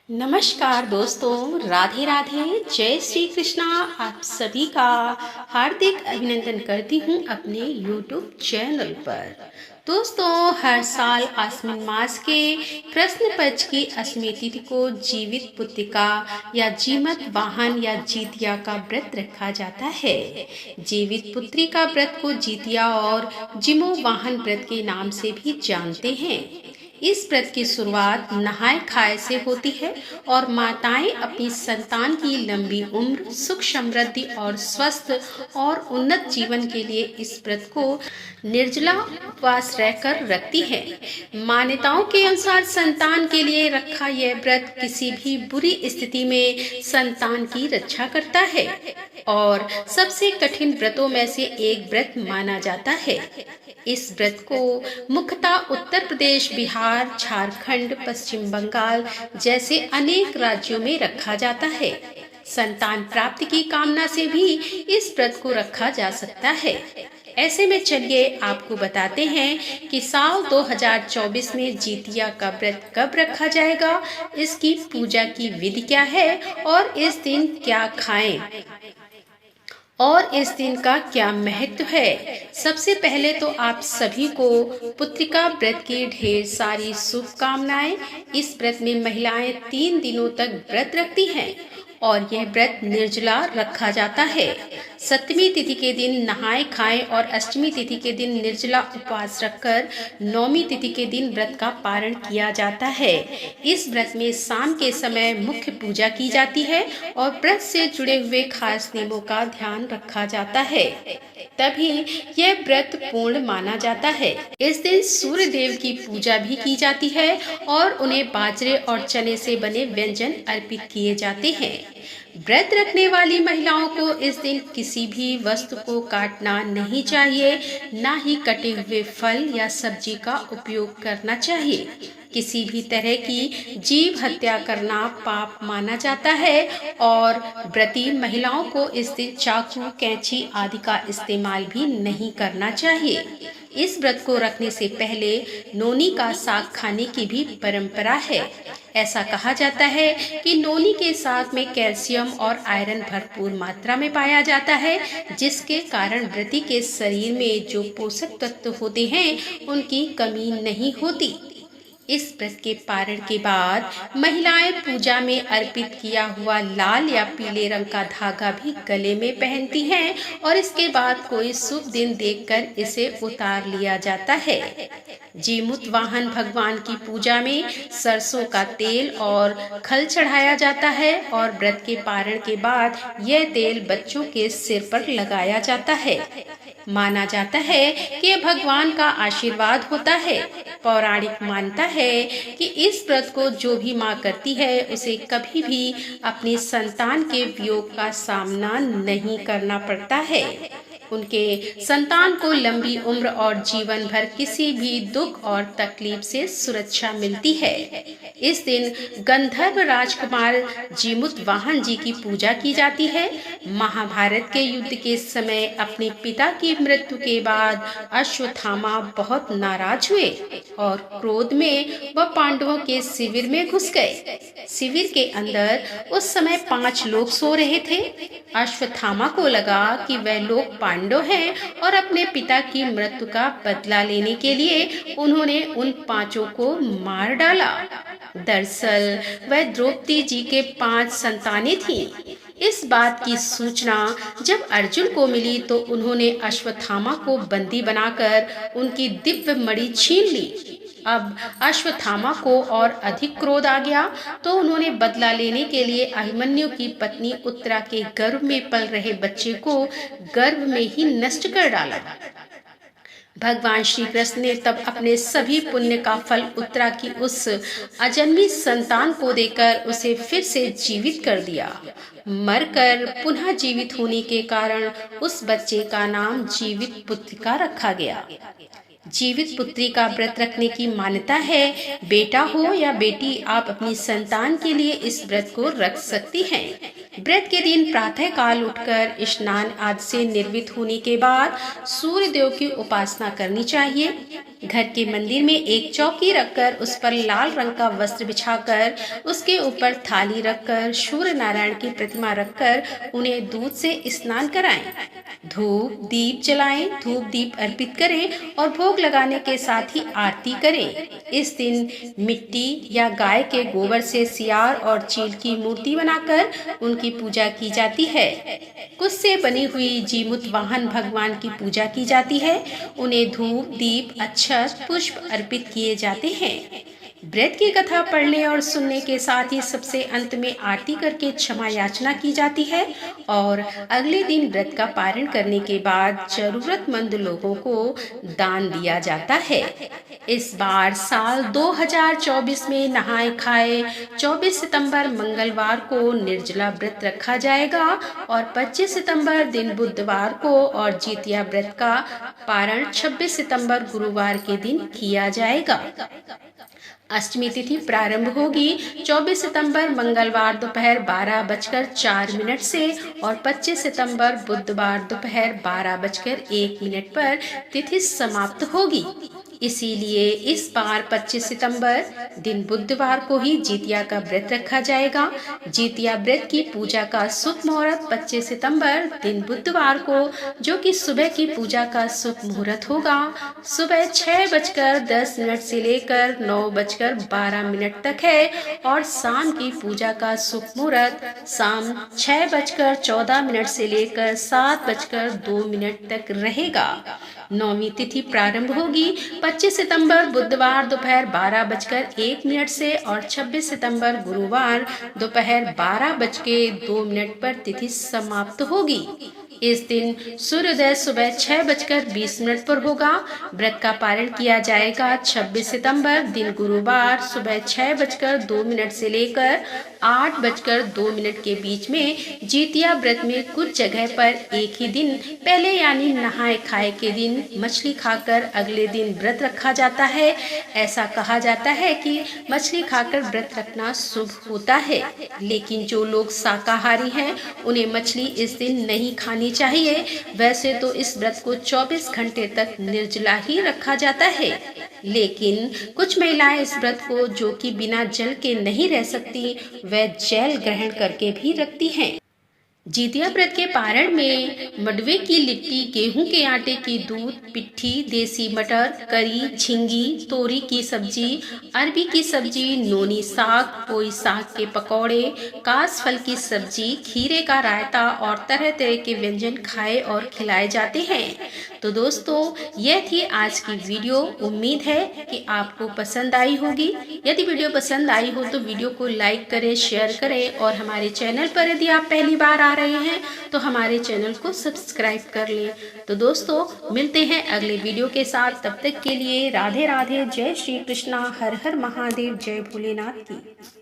नमस्कार दोस्तों, राधे राधे, जय श्री कृष्णा। आप सभी का हार्दिक अभिनंदन करती हूँ अपने YouTube चैनल पर। दोस्तों, हर साल आश्विन मास के कृष्ण पक्ष की अष्टमी तिथि को जीवित पुत्रिका या जीमत वाहन या जीतिया का व्रत रखा जाता है। जीवित पुत्री का व्रत को जीतिया और जिमो वाहन व्रत के नाम से भी जानते हैं। इस व्रत की शुरुआत नहाय खाए से होती है और माताएं अपनी संतान की लंबी उम्र, सुख समृद्धि और स्वस्थ और उन्नत जीवन के लिए इस व्रत को निर्जला उपवास रहकर रखती है। मान्यताओं के अनुसार संतान के लिए रखा यह व्रत किसी भी बुरी स्थिति में संतान की रक्षा करता है और सबसे कठिन व्रतों में से एक व्रत माना जाता है। इस व्रत को मुख्यतः उत्तर प्रदेश, बिहार, झारखंड, पश्चिम बंगाल जैसे अनेक राज्यों में रखा जाता है। संतान प्राप्ति की कामना से भी इस व्रत को रखा जा सकता है। ऐसे में चलिए आपको बताते हैं कि साल 2024 में जीतिया का व्रत कब रखा जाएगा, इसकी पूजा की विधि क्या है और इस दिन क्या खाएं और इस दिन का क्या महत्व है। सबसे पहले तो आप सभी को पुत्रिका व्रत की ढेर सारी शुभकामनाएं। इस व्रत में महिलाएं 3 दिनों तक व्रत रखती हैं और यह व्रत निर्जला रखा जाता है। सप्तमी तिथि के दिन नहाए खाएं और अष्टमी तिथि के दिन निर्जला उपवास रखकर नौमी तिथि के दिन व्रत का पारण किया जाता है। इस व्रत में शाम के समय मुख्य पूजा की जाती है और व्रत से जुड़े हुए खास नियमों का ध्यान रखा जाता है, तभी यह व्रत पूर्ण माना जाता है। इस दिन सूर्य देव की पूजा भी की जाती है और उन्हें बाजरे और चने से बने व्यंजन अर्पित किए जाते हैं। व्रत रखने वाली महिलाओं को इस दिन किसी भी वस्तु को काटना नहीं चाहिए, ना ही कटे हुए फल या सब्जी का उपयोग करना चाहिए। किसी भी तरह की जीव हत्या करना पाप माना जाता है और व्रती महिलाओं को इस दिन चाकू, कैंची आदि का इस्तेमाल भी नहीं करना चाहिए। इस व्रत को रखने से पहले नोनी का साग खाने की भी परंपरा है। ऐसा कहा जाता है कि नोनी के साग में कैल्शियम और आयरन भरपूर मात्रा में पाया जाता है, जिसके कारण व्रती के शरीर में जो पोषक तत्व होते हैं उनकी कमी नहीं होती। इस व्रत के पारण के बाद महिलाएं पूजा में अर्पित किया हुआ लाल या पीले रंग का धागा भी गले में पहनती हैं और इसके बाद कोई शुभ दिन देखकर इसे उतार लिया जाता है। जीमूत वाहन भगवान की पूजा में सरसों का तेल और खल चढ़ाया जाता है और व्रत के पारण के बाद यह तेल बच्चों के सिर पर लगाया जाता है। माना जाता है कि यह भगवान का आशीर्वाद होता है। पौराणिक मानता है कि इस व्रत को जो भी माँ करती है उसे कभी भी अपनी संतान के वियोग का सामना नहीं करना पड़ता है। उनके संतान को लंबी उम्र और जीवन भर किसी भी दुख और तकलीफ से सुरक्षा मिलती है। इस दिन गंधर्व राजकुमार जीमूत वाहन जी की पूजा की जाती है। महाभारत के युद्ध के समय अपने पिता की मृत्यु के बाद अश्वत्थामा बहुत नाराज हुए और क्रोध में वह पांडवों के शिविर में घुस गए। शिविर के अंदर उस समय 5 लोग सो रहे थे। अश्वत्थामा को लगा कि वह लोग पांडव हैं और अपने पिता की मृत्यु का बदला लेने के लिए उन्होंने उन 5 को मार डाला। दरअसल वह द्रौपदी जी के 5 संतानें थीं। इस बात की सूचना जब अर्जुन को मिली तो उन्होंने अश्वत्थामा को बंदी बनाकर उनकी दिव्य मणि छीन ली। अब अश्वत्थामा को और अधिक क्रोध आ गया तो उन्होंने बदला लेने के लिए अभिमन्यु की पत्नी उत्तरा के गर्भ में पल रहे बच्चे को गर्भ में ही नष्ट कर डाला। भगवान श्री कृष्ण ने तब अपने सभी पुण्य का फल उत्तरा की उस अजन्मी संतान को देकर उसे फिर से जीवित कर दिया। मरकर पुनः जीवित होने के कारण उस बच्चे का नाम जीवित पुत्रिका रखा गया। जीवित पुत्री का व्रत रखने की मान्यता है। बेटा हो या बेटी, आप अपनी संतान के लिए इस व्रत को रख सकती हैं। व्रत के दिन प्रातः काल उठकर स्नान आदि से निर्वित होने के बाद सूर्य देव की उपासना करनी चाहिए। घर के मंदिर में एक चौकी रखकर उस पर लाल रंग का वस्त्र बिछाकर उसके ऊपर थाली रखकर सूर्य नारायण की प्रतिमा रखकर उन्हें दूध से स्नान कराएं। धूप दीप जलाएं, धूप दीप अर्पित करें और भोग लगाने के साथ ही आरती करें। इस दिन मिट्टी या गाय के गोबर से सियार और चील की मूर्ति बनाकर उनकी पूजा की जाती है। कुश से बनी हुई जीमुत वाहन भगवान की पूजा की जाती है। उन्हें धूप दीप अक्षत पुष्प अर्पित किए जाते हैं। व्रत की कथा पढ़ने और सुनने के साथ ही सबसे अंत में आरती करके क्षमा याचना की जाती है और अगले दिन व्रत का पारण करने के बाद जरूरतमंद लोगों को दान दिया जाता है। इस बार साल 2024 में नहाए खाए 24 सितंबर मंगलवार को निर्जला व्रत रखा जाएगा और 25 सितंबर दिन बुधवार को और जितिया व्रत का पारण 26 सितंबर गुरुवार के दिन किया जाएगा। अष्टमी तिथि प्रारंभ होगी 24 सितंबर मंगलवार दोपहर 12:04 से और 25 सितंबर बुधवार दोपहर 12:01 पर तिथि समाप्त होगी। इसीलिए इस बार 25 सितंबर दिन बुधवार को ही जितिया का व्रत रखा जाएगा। जितिया व्रत की पूजा का शुभ मुहूर्त 25 सितंबर दिन बुधवार को, जो कि सुबह की पूजा का शुभ मुहूर्त होगा, सुबह 6:10 से लेकर 9:12 तक है और शाम की पूजा का शुभ मुहूर्त शाम 6:14 से लेकर 7:02 तक रहेगा। नौवीं तिथि प्रारंभ होगी 25 सितंबर बुधवार दोपहर 12:01 से और 26 सितंबर गुरुवार दोपहर 12:02 पर तिथि समाप्त होगी। इस दिन सूर्योदय सुबह 6:20 पर होगा। व्रत का पारण किया जाएगा 26 सितंबर दिन गुरुवार सुबह 6:02 से लेकर 8:02 के बीच में। जितिया व्रत में कुछ जगह पर एक ही दिन पहले यानी नहाए खाए के दिन मछली खाकर अगले दिन व्रत रखा जाता है। ऐसा कहा जाता है कि मछली खाकर व्रत रखना शुभ होता है, लेकिन जो लोग शाकाहारी हैं उन्हें मछली इस दिन नहीं खानी चाहिए। वैसे तो इस व्रत को 24 घंटे तक निर्जला ही रखा जाता है, लेकिन कुछ महिलाएं इस व्रत को, जो कि बिना जल के नहीं रह सकती, वह जल ग्रहण करके भी रखती हैं। जितिया व्रत के पारण में मडवे की लिट्टी, गेहूं के आटे की दूध, पिट्ठी, देसी मटर, करी, झींगी, तोरी की सब्जी, अरबी की सब्जी, नोनी साग, पोई साग के पकौड़े, कास फल की सब्जी, खीरे का रायता और तरह तरह के व्यंजन खाए और खिलाए जाते हैं। तो दोस्तों, यह थी आज की वीडियो। उम्मीद है कि आपको पसंद आई होगी। यदि वीडियो पसंद आई हो तो वीडियो को लाइक करें, शेयर करें और हमारे चैनल पर यदि आप पहली बार आ रहे हैं तो हमारे चैनल को सब्सक्राइब कर लें। तो दोस्तों, मिलते हैं अगले वीडियो के साथ। तब तक के लिए राधे राधे, जय श्री कृष्णा, हर हर महादेव, जय भोलेनाथ की।